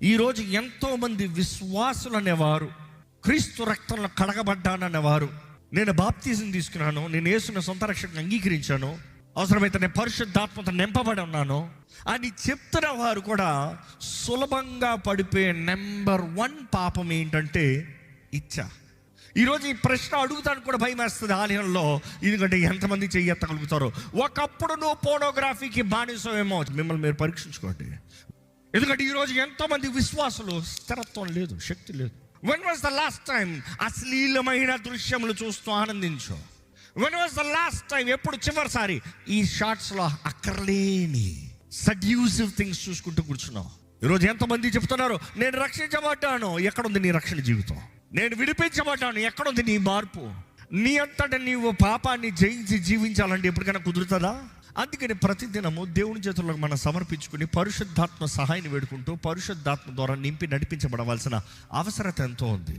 ఈరోజు ఎంతోమంది విశ్వాసులు అనేవారు, క్రీస్తు రక్తంలో కడగబడ్డాననేవారు, నేను బాప్తిజం తీసుకున్నాను, నేను యేసుని సొంత రక్షణను అంగీకరించాను, అవసరమైతే నేను పరిశుద్ధాత్మతో నింపబడి ఉన్నాను అని చెప్తున్న వారు కూడా సులభంగా పడిపోయే నెంబర్ 1 పాపం ఏంటంటే ఇచ్చ. ఈరోజు ఈ ప్రశ్న అడుగుతాను కూడా భయం వేస్తుంది ఆలయంలో, ఎందుకంటే ఎంతమంది చెయ్యెత్తగలుగుతారో. ఒకప్పుడు నువ్వు పోర్నోగ్రఫీకి బానిసమేమో, మిమ్మల్ని మీరు పరీక్షించుకోండి. ఎందుకంటే ఈరోజు ఎంతోమంది విశ్వాసులు స్థిరత్వం లేదు, శక్తి లేదు. When was the last time అశ్లీలమైన దృశ్యములు చూస్తూ ఆనందించు? When was the last time, ఎప్పుడు చివరిసారి ఈ షార్ట్స్లో అక్కర్లేని సడ్యూసివ్ థింగ్స్ చూసుకుంటూ కూర్చున్నావు? ఈరోజు ఎంతమంది చెప్తున్నారు, నేను రక్షించబడ్డాను, ఎక్కడుంది నీ రక్షణ జీవితం? నేను విడిపించబడ్డాను, ఎక్కడుంది నీ మార్పు? నీ అంతటా నీవు పాపాన్ని జయించి జీవించాలంటే ఎప్పటికైనా కుదురుతుందా? అందుకని ప్రతిదినము దేవుని చేతుల్లో మనం సమర్పించుకుని పరిశుద్ధాత్మ సహాయాన్ని వేడుకుంటూ పరిశుద్ధాత్మ ద్వారా నింపి నడిపించబడవలసిన అవసరత ఎంతో ఉంది.